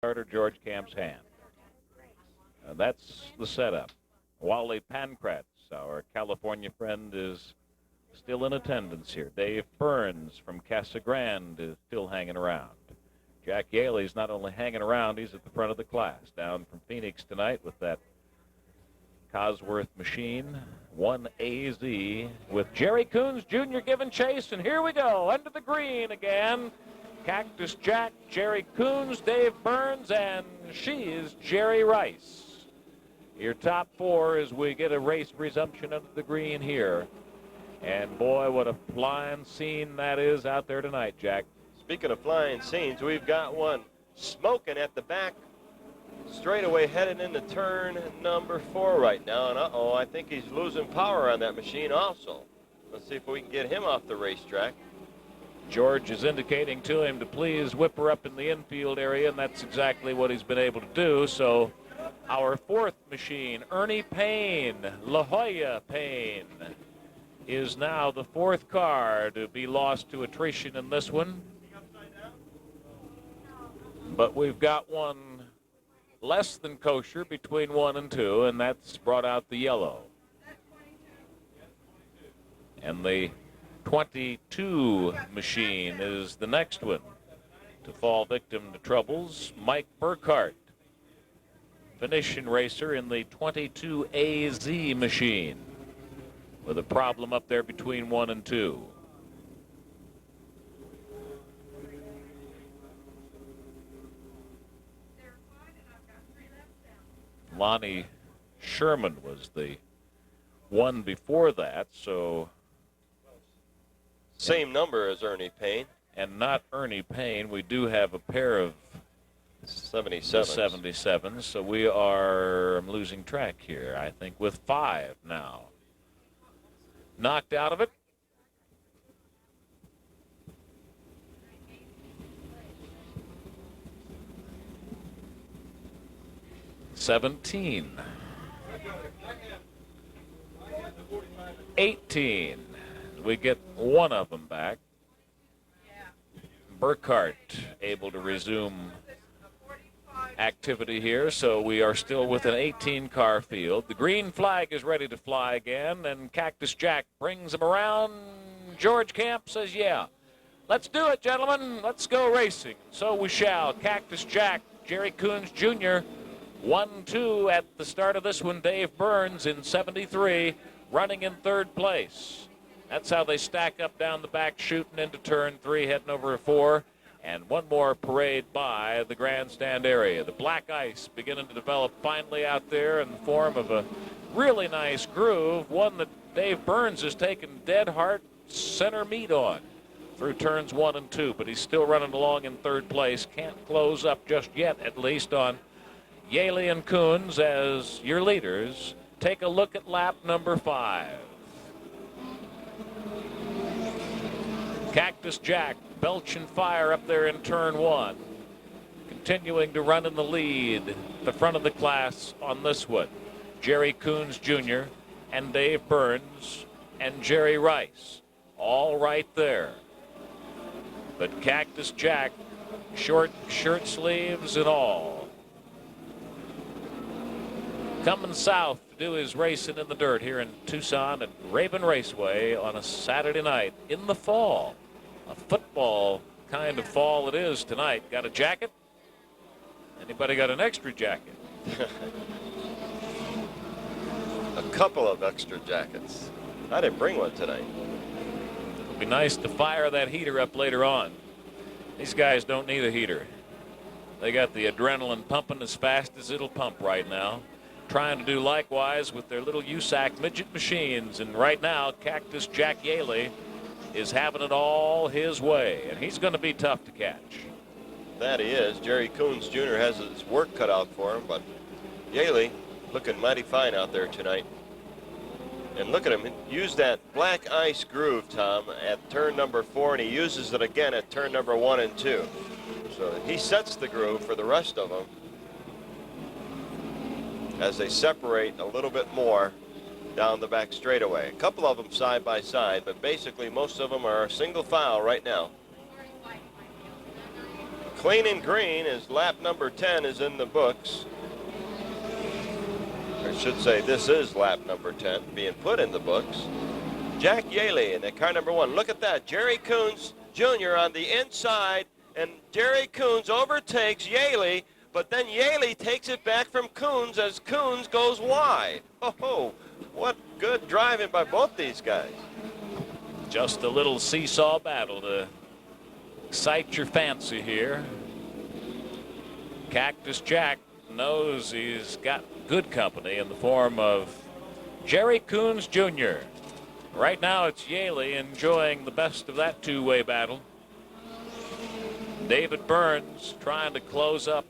starter George Camp's hand. That's the setup. Wally Pankratz, our California friend, is still in attendance here. Dave Burns from Casa Grande is still hanging around. Jack Yaley's not only hanging around, he's at the front of the class. Down from Phoenix tonight with that Cosworth machine. 1AZ with Jerry Coons Jr. giving chase, and here we go. Under the green again. Cactus Jack, Jerry Coons, Dave Burns, and she is Jerry Rice. Your top four as we get a race resumption under the green here. And boy, what a flying scene that is out there tonight, Jack. Speaking of flying scenes, we've got one smoking at the back straightaway headed into turn number 4 right now. And uh-oh, I think he's losing power on that machine also. Let's see if we can get him off the racetrack. George is indicating to him to please whip her up in the infield area, and that's exactly what he's been able to do. So our fourth machine, Ernie Payne, La Jolla Payne, is now the fourth car to be lost to attrition in this one. But we've got one less than kosher between 1 and 2, and that's brought out the yellow. And the 22 machine is the next one to fall victim to troubles. Mike Burkhart, finishing racer in the 22 AZ machine, with a problem up there between 1 and 2. Lonnie Sherman was the one before that, so same number as Ernie Payne. And not Ernie Payne. We do have a pair of 77s. So we are, I'm losing track here, I think, with 5 now. Knocked out of it. $17. 18. We get one of them back. Burkhart able to resume activity here, so we are still with an 18-car field. The green flag is ready to fly again, and Cactus Jack brings him around. George Camp says, yeah, let's do it, gentlemen. Let's go racing. So we shall. Cactus Jack, Jerry Coons Jr., 1-2 at the start of this one. Dave Burns in 73, running in 3rd place. That's how they stack up down the back, shooting into turn 3, heading over 4. And one more parade by the grandstand area. The black ice beginning to develop finally out there in the form of a really nice groove, one that Dave Burns has taken dead heart center meat on through turns 1 and 2, but he's still running along in 3rd place. Can't close up just yet, at least, on Yaley and Coons as your leaders. Take a look at lap number 5. Cactus Jack belching fire up there in turn 1, continuing to run in the lead, the front of the class on this one. Jerry Coons Jr. and Dave Burns and Jerry Rice, all right there. But Cactus Jack, short shirt sleeves and all, coming south to do his racing in the dirt here in Tucson at Raven Raceway on a Saturday night in the fall. A football kind of fall it is tonight. Got a jacket? Anybody got an extra jacket? A couple of extra jackets. I didn't bring one tonight. It'll be nice to fire that heater up later on. These guys don't need a heater. They got the adrenaline pumping as fast as it'll pump right now. Trying to do likewise with their little USAC midget machines. And right now, Cactus Jack Yaley is having it all his way, and he's going to be tough to catch. That he is. Jerry Coons Jr. has his work cut out for him, but Yaley looking mighty fine out there tonight. And look at him use that black ice groove, Tom, at turn number 4, and he uses it again at turn number 1 and 2. So he sets the groove for the rest of them as they separate a little bit more down the back straightaway. A couple of them side by side, but basically most of them are single file right now. clean and green as lap number 10 is in the books. I should say this is lap number 10 being put in the books. Jack Yaley in the car number 1. Look at that. Jerry Coons Jr. on the inside, and Jerry Coons overtakes Yaley, but then Yaley takes it back from Coons as Coons goes wide. Oh, what good driving by both these guys. Just a little seesaw battle to excite your fancy here. Cactus Jack knows he's got good company in the form of Jerry Coons Jr. Right now it's Yaley enjoying the best of that two-way battle. David Burns trying to close up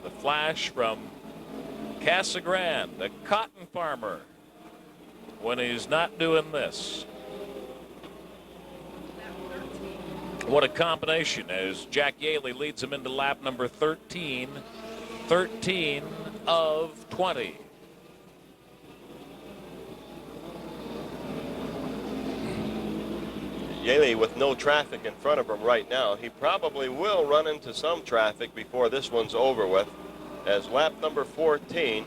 the flash from Casa Grande, a cotton farmer, when he's not doing this. What a combination as Jack Yaley leads him into lap number 13. 13 of 20. Yaley with no traffic in front of him right now. He probably will run into some traffic before this one's over with, as lap number 14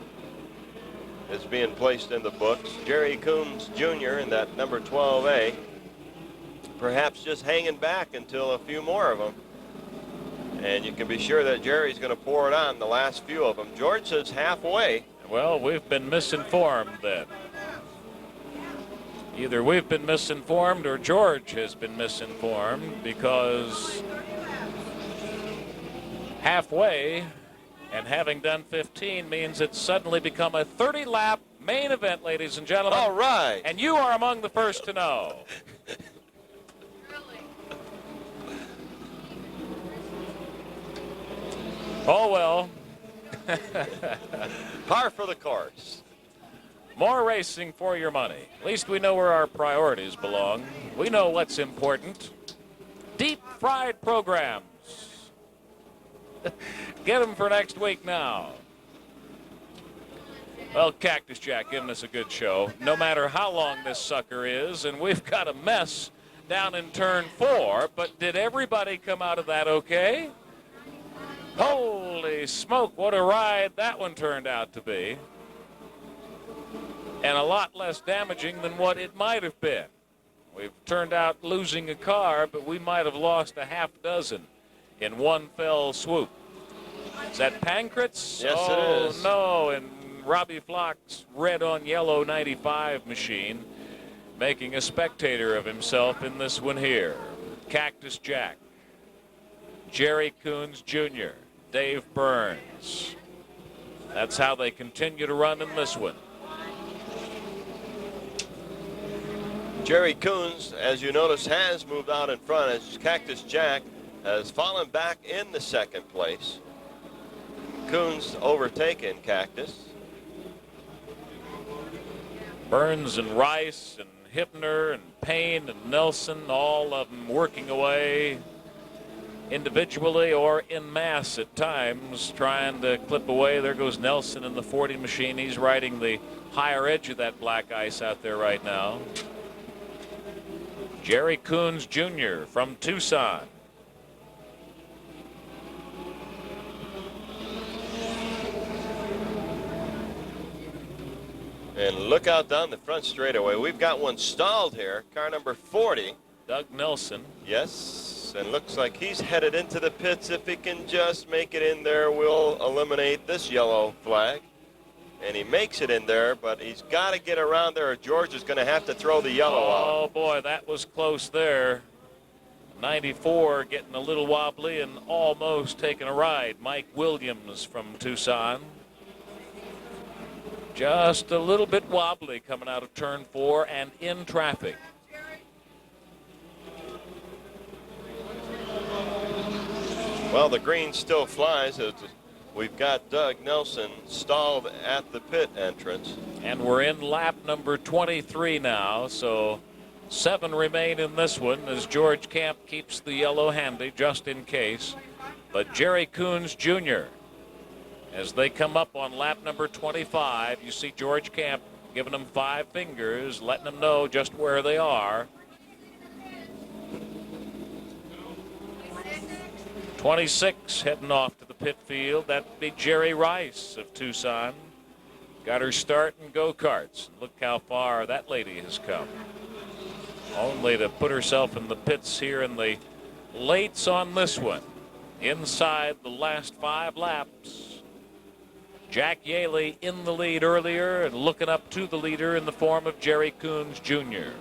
is being placed in the books. Jerry Coons Jr. in that number 12A, perhaps just hanging back until a few more of them. And you can be sure that Jerry's going to pour it on the last few of them. George says halfway. Well, we've been misinformed then. Either we've been misinformed or George has been misinformed, because halfway and having done 15 means it's suddenly become a 30-lap main event, ladies and gentlemen. All right. And you are among the first to know. Oh, well. Par for the course. More racing for your money. At least we know where our priorities belong. We know what's important. Deep fried programs. Get them for next week now. Well, Cactus Jack giving us a good show, no matter how long this sucker is, and we've got a mess down in turn 4, but did everybody come out of that okay? Holy smoke, what a ride that one turned out to be. And a lot less damaging than what it might have been. We've turned out losing a car, but we might have lost a half dozen in one fell swoop. Is that Pancratz? Yes, oh, it is. No, and Robbie Flock's red on yellow 95 machine making a spectator of himself in this one here. Cactus Jack, Jerry Coons Jr., Dave Burns. That's how they continue to run in this one. Jerry Coons, as you notice, has moved out in front as Cactus Jack has fallen back in the second place. Coons overtaken Cactus. Burns and Rice and Hibner and Payne and Nelson, all of them working away individually or in mass at times, trying to clip away. There goes Nelson in the 40 machine. He's riding the higher edge of that black ice out there right now. Jerry Coons Jr. from Tucson. And look out down the front straightaway. We've got one stalled here. Car number 40. Doug Nelson. Yes, and looks like he's headed into the pits. If he can just make it in there, we'll eliminate this yellow flag. And he makes it in there, but he's got to get around there or George is going to have to throw the yellow out. Oh, boy, that was close there. 94 getting a little wobbly and almost taking a ride. Mike Williams from Tucson. Just a little bit wobbly coming out of turn 4 and in traffic. Well, the green still flies. We've got Doug Nelson stalled at the pit entrance. And we're in lap number 23 now, so 7 remain in this one as George Camp keeps the yellow handy just in case. But Jerry Coons Jr., as they come up on lap number 25, you see George Camp giving them 5 fingers, letting them know just where they are. 26 heading off to the pit field. That'd be Jerry Rice of Tucson. Got her start in go-karts. Look how far that lady has come. Only to put herself in the pits here in the lates on this one. Inside the last 5 laps. Jack Yaley in the lead earlier and looking up to the leader in the form of Jerry Coons Jr.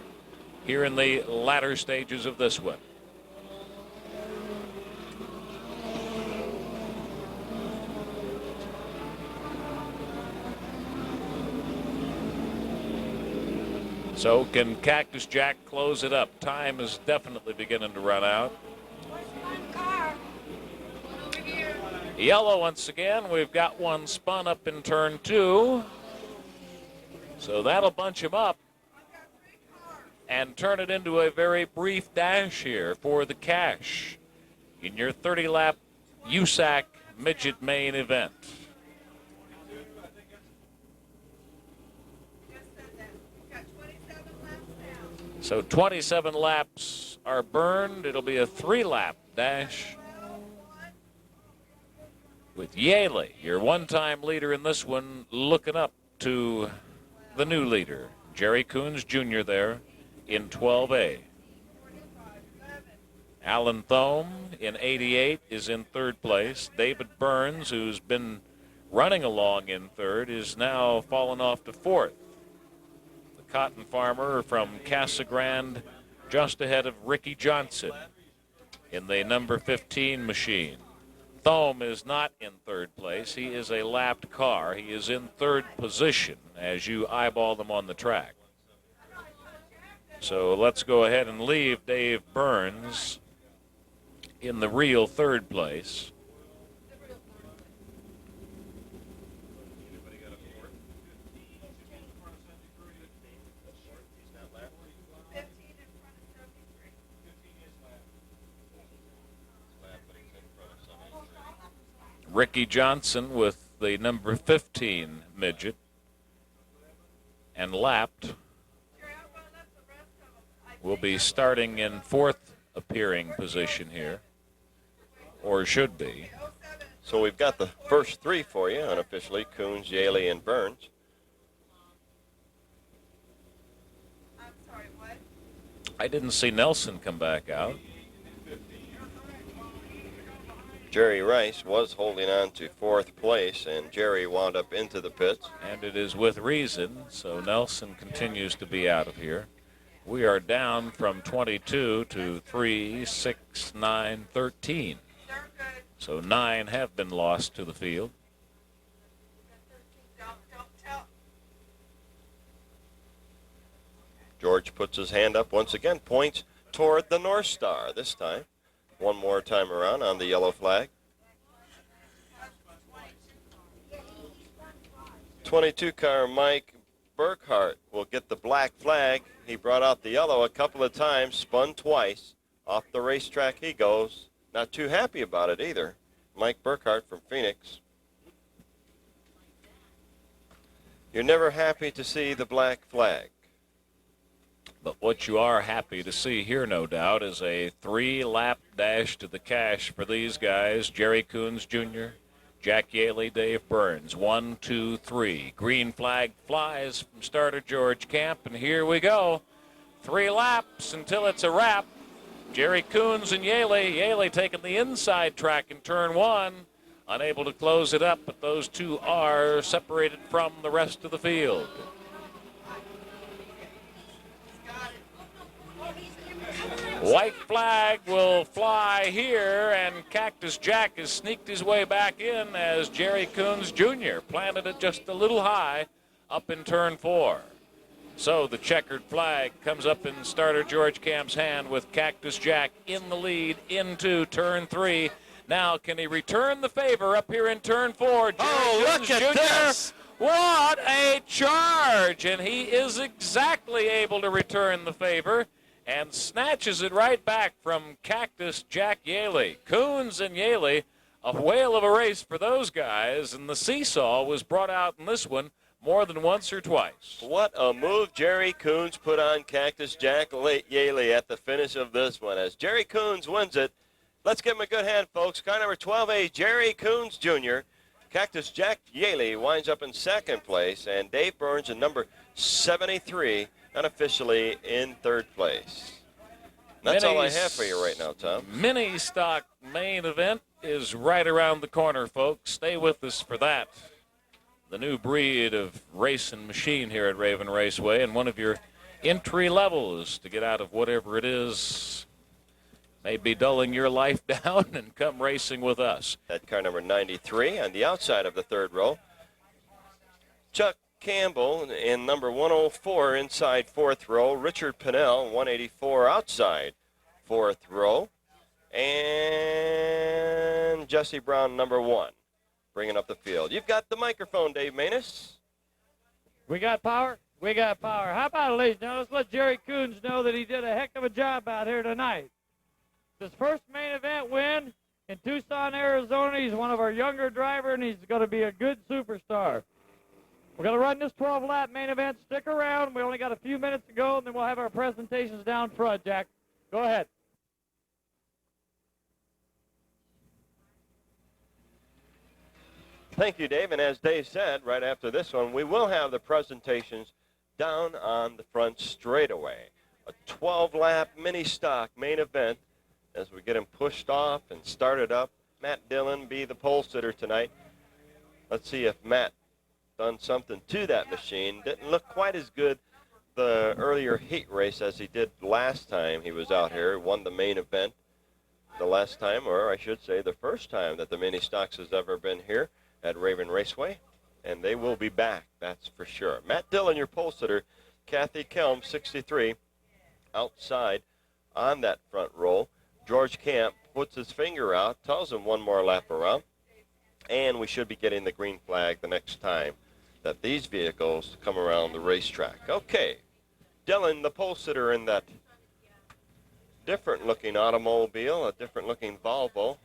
here in the latter stages of this one. So can Cactus Jack close it up? Time is definitely beginning to run out. Yellow once again. We've got one spun up in turn 2. So that'll bunch him up and turn it into a very brief dash here for the cash in your 30-lap USAC Midget main event. So 27 laps are burned. It'll be a 3-lap dash with Yaley, your one-time leader in this one, looking up to the new leader, Jerry Coons Jr. there in 12A. Alan Fome in 88 is in 3rd place. David Burns, who's been running along in 3rd, is now fallen off to 4th. Cotton farmer from Casa Grande, just ahead of Ricky Johnson in the number 15 machine. Thome is not in 3rd place. He is a lapped car. He is in 3rd position as you eyeball them on the track. So let's go ahead and leave Dave Burns in the real 3rd place. Ricky Johnson with the number 15 midget and lapped will be starting in 4th appearing position here, or should be. So we've got the first 3 for you unofficially: Coons, Yaley, and Burns. I didn't see Nelson come back out. Jerry Rice was holding on to 4th place, and Jerry wound up into the pits. And it is with reason, so Nelson continues to be out of here. We are down from 22 to 3, 6, 9, 13. So 9 have been lost to the field. George puts his hand up once again, points toward the North Star this time. One more time around on the yellow flag. 22 car Mike Burkhart will get the black flag. He brought out the yellow a couple of times, spun twice. Off the racetrack he goes. Not too happy about it either. Mike Burkhart from Phoenix. You're never happy to see the black flag. But what you are happy to see here, no doubt, is a 3-lap dash to the cash for these guys. Jerry Coons Jr., Jack Yaley, Dave Burns. 1, 2, 3. Green flag flies from starter George Camp, and here we go. 3 laps until it's a wrap. Jerry Coons and Yaley. Yaley taking the inside track in turn 1. Unable to close it up, but those two are separated from the rest of the field. White flag will fly here, and Cactus Jack has sneaked his way back in as Jerry Coons Jr. planted it just a little high up in turn 4. So the checkered flag comes up in starter George Camp's hand with Cactus Jack in the lead into turn 3. Now can he return the favor up here in turn 4? Jerry Coons look at Jr. this! What a charge! And he is exactly able to return the favor and snatches it right back from Cactus Jack Yaley. Coons and Yaley, a whale of a race for those guys, and the seesaw was brought out in this one more than once or twice. What a move Jerry Coons put on Cactus Jack Yaley at the finish of this one. As Jerry Coons wins it, Let's give him a good hand, folks. Car number 12A, Jerry Coons Jr. Cactus Jack Yaley winds up in second place, and Dave Burns in number 73, unofficially in third place. That's all I have for you right now, Tom. Mini stock main event is right around the corner, folks. Stay with us for that. The new breed of racing machine here at Raven Raceway, and one of your entry levels to get out of whatever it is may be dulling your life down and come racing with us. That car number 93 on the outside of the third row. Chuck Campbell in number 104 inside fourth row. Richard Pinnell, 184 outside fourth row. And Jesse Brown, number 1, bringing up the field. You've got the microphone, Dave Maness. We got power? We got power. How about it, ladies and gentlemen? Let's let Jerry Coons know that he did a heck of a job out here tonight. His first main event win in Tucson, Arizona. He's one of our younger drivers, and he's going to be a good superstar. We're going to run this 12-lap main event. Stick around. We only got a few minutes to go, and then we'll have our presentations down front, Jack. Go ahead. Thank you, Dave. And as Dave said, right after this one, we will have the presentations down on the front straightaway. A 12-lap mini stock main event as we get him pushed off and started up. Matt Dillon be the pole sitter tonight. Let's see if Matt done something to that machine. Didn't look quite as good the earlier heat race as he did last time he was out here. Won the main event the last time, or I should say the first time that the mini stocks has ever been here at Raven Raceway, and they will be back, that's for sure. Matt Dillon, your pole sitter. Kathy Kelm, 63, outside on that front row. George Camp puts his finger out, tells him one more lap around, and we should be getting the green flag the next time that these vehicles come around the racetrack. Okay, Dillon, the pole sitter in that different-looking automobile, a different-looking Volvo.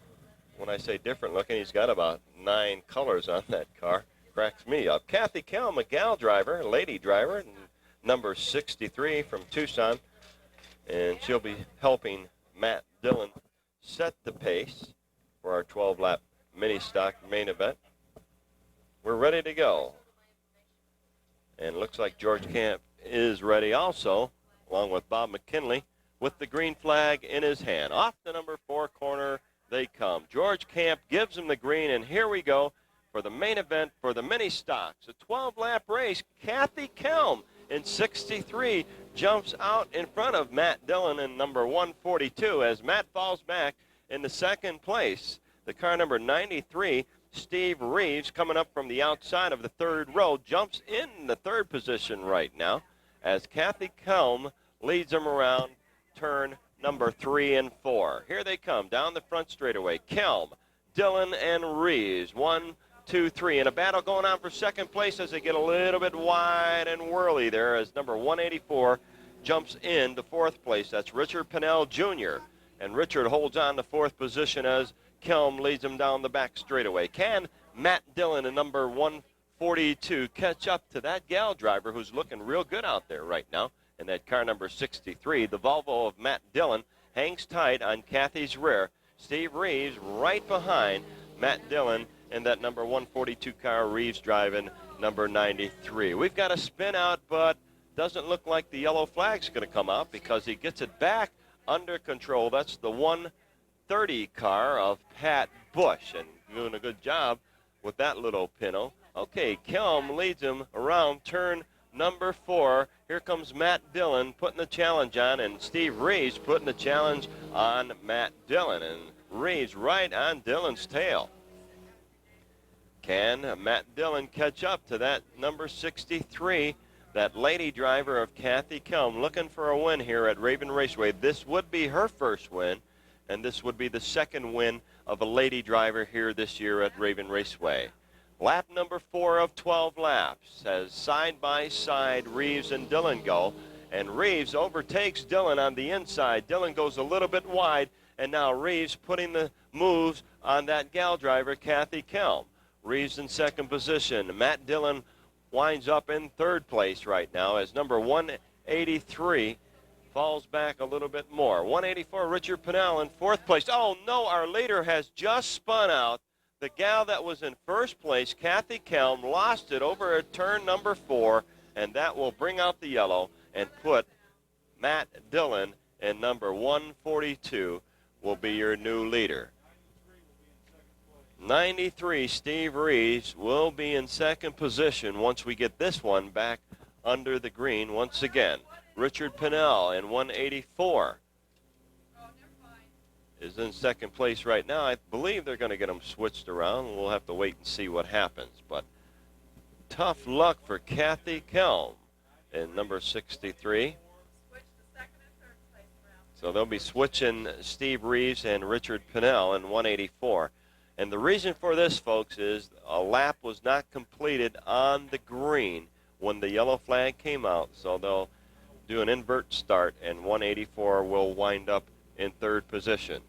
When I say different-looking, he's got about 9 colors on that car. Cracks me up. Kathy Kelm, a gal driver, a lady driver, number 63 from Tucson, and she'll be helping Matt Dillon set the pace for our 12-lap mini stock main event. We're ready to go. And it looks like George Camp is ready also, along with Bob McKinley, with the green flag in his hand. Off the number 4 corner they come. George Camp gives him the green, and here we go for the main event for the mini stocks. A 12-lap race. Kathy Kelm in 63 jumps out in front of Matt Dillon in number 142 as Matt falls back into second place. The car number 93, Steve Reeves, coming up from the outside of the third row, jumps in the third position right now as Kathy Kelm leads him around turn number 3 and 4. Here they come down the front straightaway. Kelm, Dillon, and Reeves. 1, 2, 3. And a battle going on for second place as they get a little bit wide and whirly there as number 184 jumps in to fourth place. That's Richard Pinnell Jr. And Richard holds on to fourth position as Kelm leads him down the back straightaway. Can Matt Dillon in number 142 catch up to that gal driver who's looking real good out there right now? And that car number 63, the Volvo of Matt Dillon, hangs tight on Kathy's rear. Steve Reeves right behind Matt Dillon in that number 142 car. Reeves driving number 93. We've got a spin out, but doesn't look like the yellow flag's going to come out because he gets it back under control. That's the 130 car of Pat Bush, and doing a good job with that little pinto. Okay, Kelm leads him around turn number 4. Here comes Matt Dillon putting the challenge on, and Steve Reeves putting the challenge on Matt Dillon, and Reeves right on Dillon's tail. Can Matt Dillon catch up to that number 63, that lady driver of Kathy Kelm, looking for a win here at Raven Raceway? This would be her first win, and this would be the second win of a lady driver here this year at Raven Raceway. Lap number 4 of 12 laps as side-by-side Reeves and Dillon go. And Reeves overtakes Dillon on the inside. Dillon goes a little bit wide, and now Reeves putting the moves on that gal driver, Kathy Kelm. Reeves in second position. Matt Dillon winds up in third place right now as number 183 falls back a little bit more. 184, Richard Pennell in fourth place. Oh, no, our leader has just spun out. The gal that was in first place, Kathy Kelm, lost it over at turn number 4, and that will bring out the yellow and put Matt Dillon in number 142 will be your new leader. 93, Steve Reeves will be in second position once we get this one back under the green once again. Richard Pennell in 184 is in second place right now. I believe they're going to get them switched around. We'll have to wait and see what happens. But tough luck for Kathy Kelm in number 63. So they'll be switching Steve Reeves and Richard Pennell in 184. And the reason for this, folks, is a lap was not completed on the green when the yellow flag came out. So they'll do an invert start, and 184 will wind up in third position.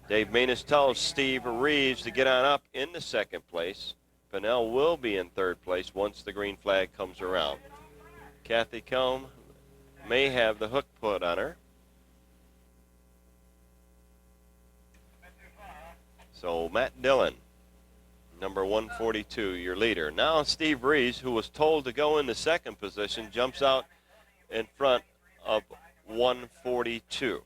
Dave Maness tells Steve Reeves to get on up into second place. Pennell will be in third place once the green flag comes around. Kathy Kelm may have the hook put on her. So Matt Dillon, number 142, your leader. Now Steve Reeves, who was told to go into second position, jumps out in front of 142.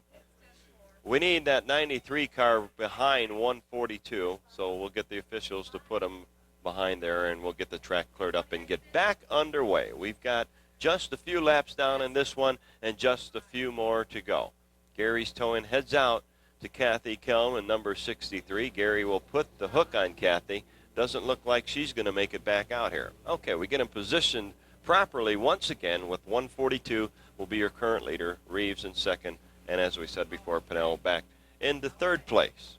We need that 93 car behind 142, so we'll get the officials to put them behind there, and we'll get the track cleared up and get back underway. We've got just a few laps down in this one and just a few more to go. Gary's towing heads out to Kathy Kelm in number 63. Gary will put the hook on Kathy. Doesn't look like she's going to make it back out here. Okay, we get him positioned properly once again with 142 will be your current leader, Reeves in second, and as we said before, Pennell back into third place.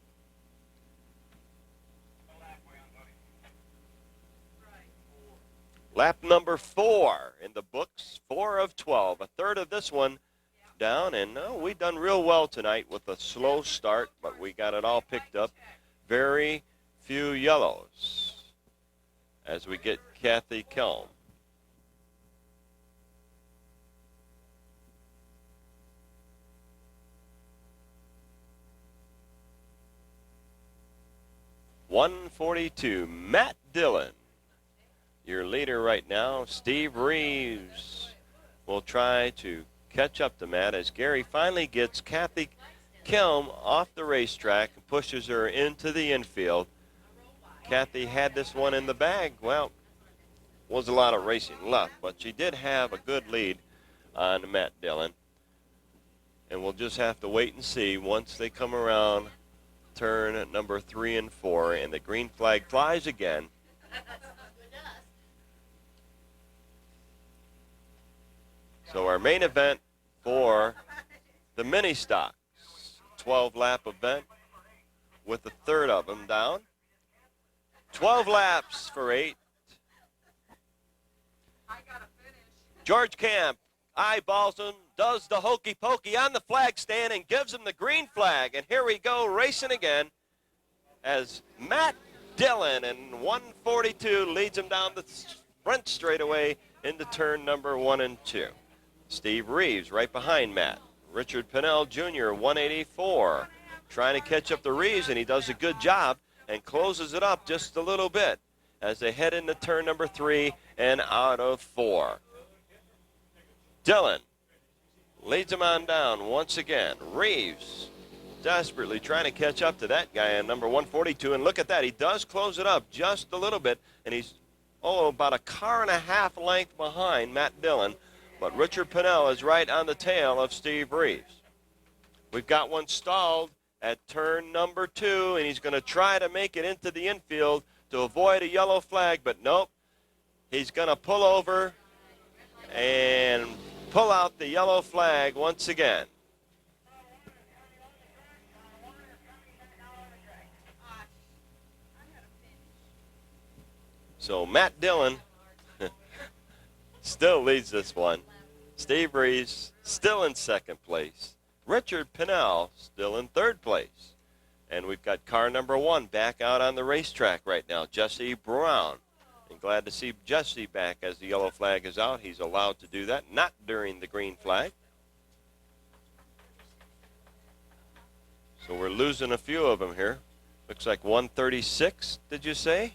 Lap number 4 in the books, 4 of 12, a third of this one down, and we've done real well tonight with a slow start, but we got it all picked up. Very few yellows as we get Kathy Kelm. .142, Matt Dillon, your leader right now. Steve Reeves will try to catch up to Matt as Gary finally gets Kathy Kelm off the racetrack and pushes her into the infield. Kathy had this one in the bag. Well, was a lot of racing left, but she did have a good lead on Matt Dillon. And we'll just have to wait and see once they come around turn at number 3 and 4, and the green flag flies again. So our main event for the mini stocks, 12-lap event with a third of them down. 12 laps for 8. George Camp eyeballs him, does the hokey pokey on the flag stand and gives him the green flag. And here we go racing again as Matt Dillon in 142 leads him down the front straightaway into turn number 1 and 2. Steve Reeves right behind Matt. Richard Pennell Jr., 184, trying to catch up to Reeves, and he does a good job and closes it up just a little bit as they head into turn number 3 and out of 4. Dillon leads him on down once again. Reeves desperately trying to catch up to that guy in number 142, and look at that. He does close it up just a little bit, and he's, about a car and a half length behind Matt Dillon, but Richard Pennell is right on the tail of Steve Reeves. We've got one stalled at turn number 2, and he's going to try to make it into the infield to avoid a yellow flag, but nope. He's going to pull over and pull out the yellow flag once again. So Matt Dillon still leads this one. Steve Reeves still in second place. Richard Pennell still in third place. And we've got car number 1 back out on the racetrack right now, Jesse Brown. And glad to see Jesse back as the yellow flag is out. He's allowed to do that, not during the green flag. So we're losing a few of them here. Looks like 136, did you say?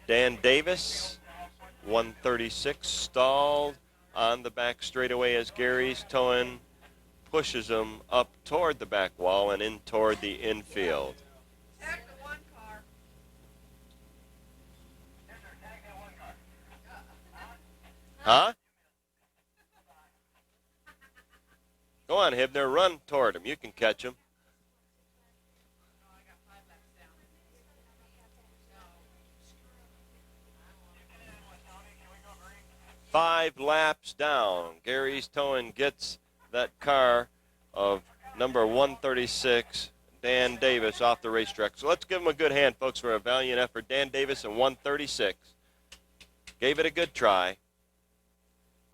Dan Davis, 136, stalled on the back straightaway as Gary's towing pushes him up toward the back wall and in toward the infield. Huh? Go on, Hibner, run toward him. You can catch him. Five laps down. Gary's towing gets that car of number 136, Dan Davis, off the racetrack. So let's give him a good hand, folks, for a valiant effort. Dan Davis in 136. Gave it a good try.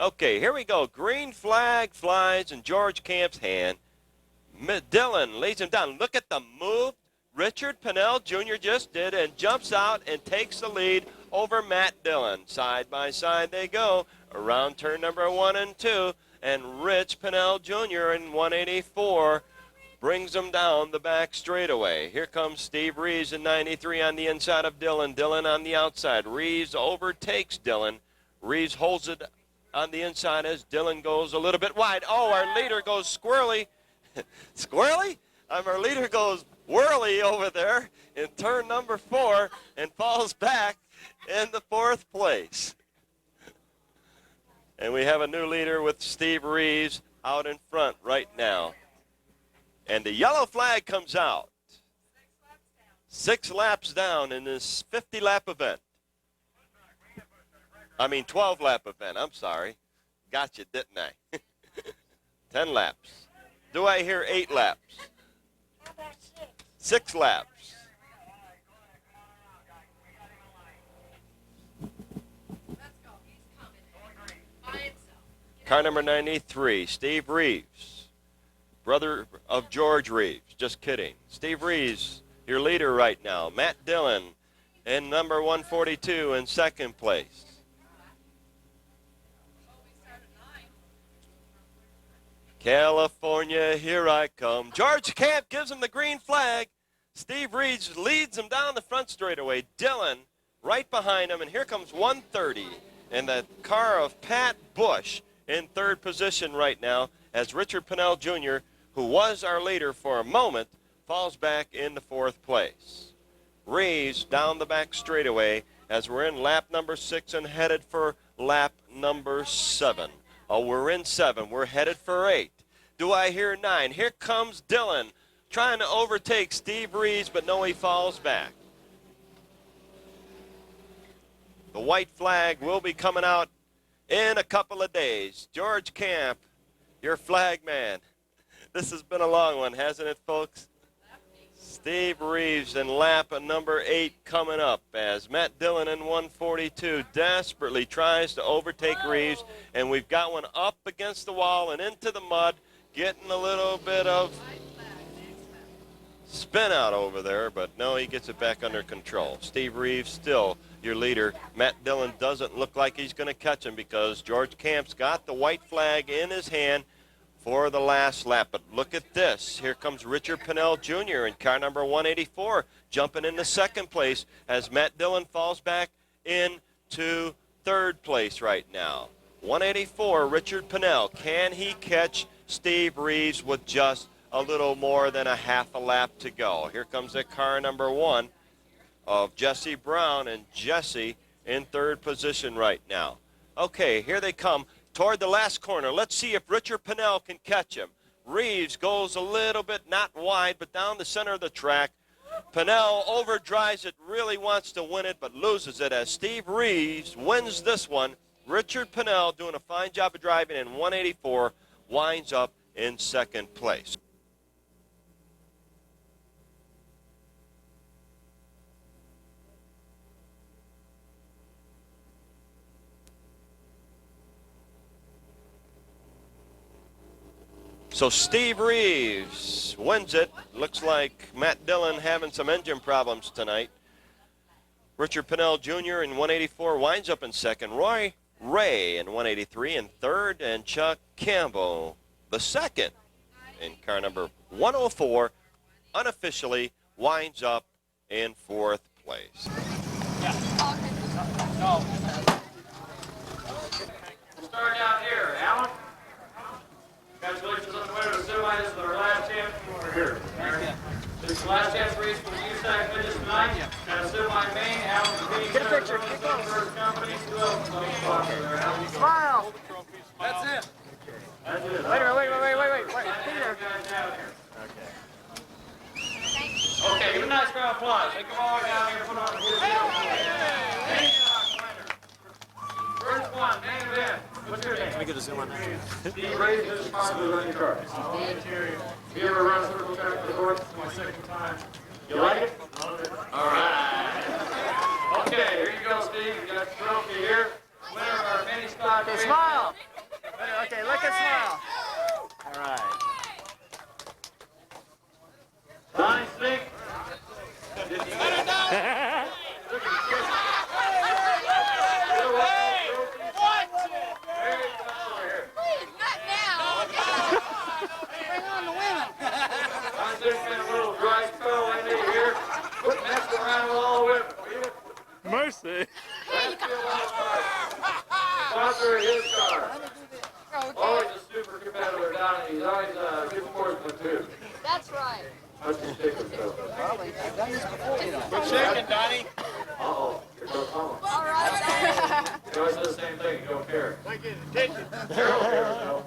Okay, here we go. Green flag flies in George Camp's hand. Dillon lays him down. Look at the move Richard Pennell Jr. just did and jumps out and takes the lead over Matt Dillon. Side by side they go around turn number 1 and 2. And Rich Pennell Jr. in 184 brings him down the back straightaway. Here comes Steve Reeves in 93 on the inside of Dillon. Dillon on the outside. Reeves overtakes Dillon. Reeves holds it on the inside as Dillon goes a little bit wide. Oh, our leader goes squirrely. Squirrely? Our leader goes whirly over there in turn number 4 and falls back in the 4th place. And we have a new leader with Steve Reeves out in front right now. And the yellow flag comes out. 6 laps down in this 50-lap event. 12-lap event. I'm sorry. Got you, didn't I? 10 laps. Do I hear 8 laps? 6 laps. Car number 93, Steve Reeves, brother of George Reeves. Just kidding. Steve Reeves, your leader right now. Matt Dillon in number 142 in 2nd place. California, here I come. George Camp gives him the green flag. Steve Reeves leads him down the front straightaway. Dillon right behind him, and here comes 130. And the car of Pat Bush in 3rd position right now as Richard Pennell Jr., who was our leader for a moment, falls back into 4th place. Reeves down the back straightaway as we're in lap number 6 and headed for lap number 7. Oh, we're in 7. We're headed for 8. Do I hear 9? Here comes Dillon trying to overtake Steve Reeves, but no, he falls back. The white flag will be coming out in a couple of days. George Camp, your flag man. This has been a long one, hasn't it, folks? Steve Reeves in lap number 8 coming up as Matt Dillon in 142 desperately tries to overtake Reeves, and we've got one up against the wall and into the mud, getting a little bit of spin out over there, but no, he gets it back under control. Steve Reeves still your leader. Matt Dillon doesn't look like he's going to catch him because George Camp's got the white flag in his hand for the last lap. But look at this. Here comes Richard Pennell Jr. in car number 184 jumping into 2nd place as Matt Dillon falls back into 3rd place right now. 184, Richard Pennell. Can he catch Steve Reeves with just a little more than a half a lap to go? Here comes the car number 1 of Jesse Brown, and Jesse in 3rd position right now. Okay, here they come toward the last corner. Let's see if Richard Pennell can catch him. Reeves goes a little bit, not wide, but down the center of the track. Pennell overdrives it, really wants to win it, but loses it as Steve Reeves wins this one. Richard Pennell, doing a fine job of driving in 184, winds up in 2nd place. So Steve Reeves wins it. Looks like Matt Dillon having some engine problems tonight. Richard Pennell Jr. in 184 winds up in 2nd. Roy Ray in 183 in 3rd. And Chuck Campbell, the 2nd, in car number 104, unofficially winds up in 4th place. Start down here, Alan. Congratulations on the winner of the semi. This is our last chance for here. This is the last chance race for the USAC Midgets tonight. Got a semi main, Alan Denise. Get a picture. First company. Smile. That's it. That's it. Wait. Peter. Okay, give a nice round of applause. Take them all down here and put on the good First one, main event. What's your name? Can we get a zoom on that? Steve Ray, this is possibly on your car. You ever run a circle track for the horse? It's my second time. You like it? All right. Okay, here you go, Steve. You got the trophy here. Winner of our mini stock. Okay, smile. Okay, look and smile. All right. Donnie Stink. Mercy. Sponsor of his car. Always a super competitor down, and he's always a good sportsman too. That's right. What's his ticket though? Quit shaking, Donnie. Uh-oh, here goes home. All right. He always does the same thing, you don't care. Daryl cares, no.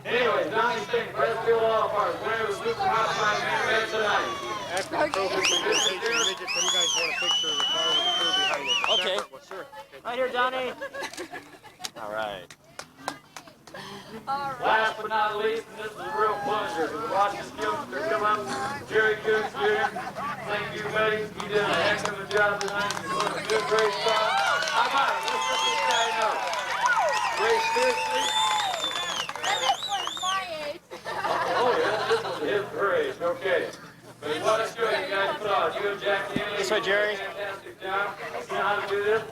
Anyways, Donnie Sting, Bradford all apart. Winner of the Super Hot Line main event tonight. After the trophy, you guys want a picture of the car with the crew behind it. Okay. Sure. Right here, Donnie. All right. Last but not least, and this is a real pleasure to watch this youngster come up, Jerry Coons Jr. Thank you, buddy. You did a heck of a job tonight. You're doing a good race car. How about it? Let's let this guy know. Race fiercely. This one's my age. Oh, yeah, this was his race. Okay. But what a show you guys put on. You and Jack Hanley. This way, Jerry. Fantastic job. You know how to do this?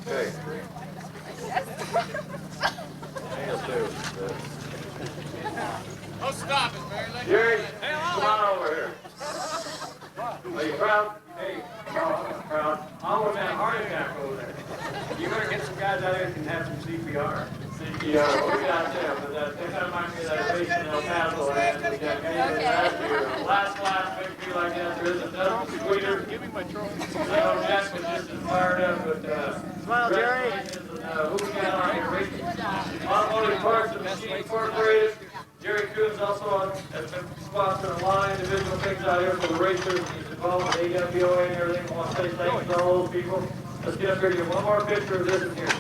Okay. Oh, stop it, Mary. Jerry, come on over here. Are you proud? Hey, I'm proud. I'm with that heart attack over there. You better get some guys out here that can have some CPR. CPR, well, we got them, but that reminds me of that race in El Paso last weekend. Last year, last victory like that, there isn't nothing sweeter. Give me my trophy. So Jack was just as fired up, but Smile, Jerry. who we got on here racing? Automotive Parts and Machine Incorporated. Jerry Coons also has been sponsoring a lot of individual things out here for the racers. He's involved with AWOA and everything. I want to say thanks to all those people. Let's get up here and get one more picture of this in here.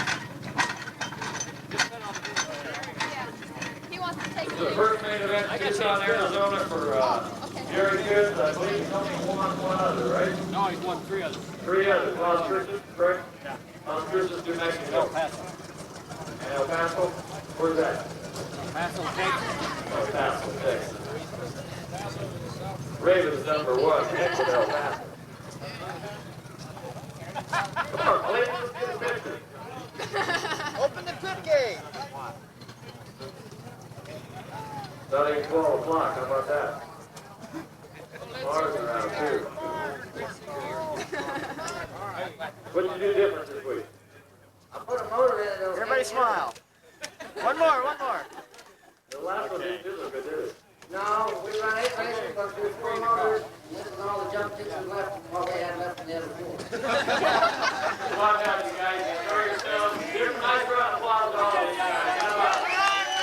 He wants to take This is the first main event in Tucson, Arizona for Jerry Coons. I believe he's only one other, right? No, he's won 3 others. 3 others. Las Cruces, correct? Yeah. Las Cruces, New Mexico. El Paso. And El Paso, where's that? Paso, Texas. El Paso, Texas. Ravens number 1, next to El Paso. Come on, Clayton, let's get a picture. Open the pit gate. Not even 12 o'clock, how about that? Mars around too. What did you do different this week? I put a motor in those. Everybody smile. One more. The last one didn't do so good, did it? No, we run 8 races, but there's 4 motors, this is all the jump tips and left, what we had left in the other 4. Come on down, you guys. Enjoy yourselves. Give them a nice round of applause to all of you guys. How about it?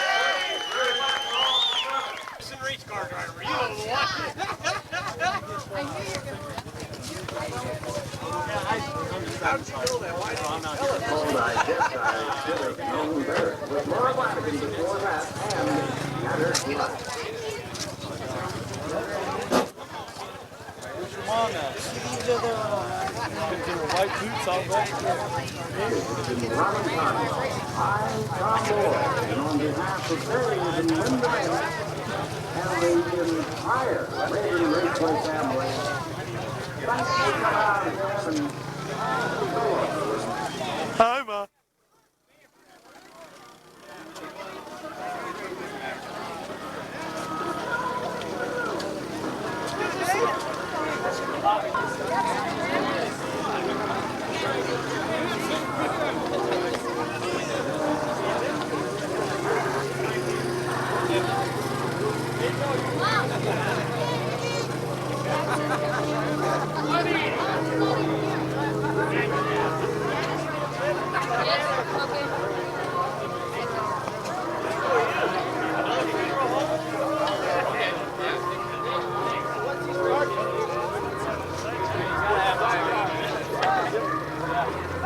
Thank you very much for all the support. Gibson race car driver. You know the one. I knew you were going to. How'd you know that? Why did you tell us? I guess I should have known better. With more wagon before that and better luck. Come on now. White boots all right. In the Robin Party, I'm Tom Moore, and on behalf of Barry and Linda Bennett, and the entire Racing Raceway family, thanks for coming out again and Hi, Ma. Yeah.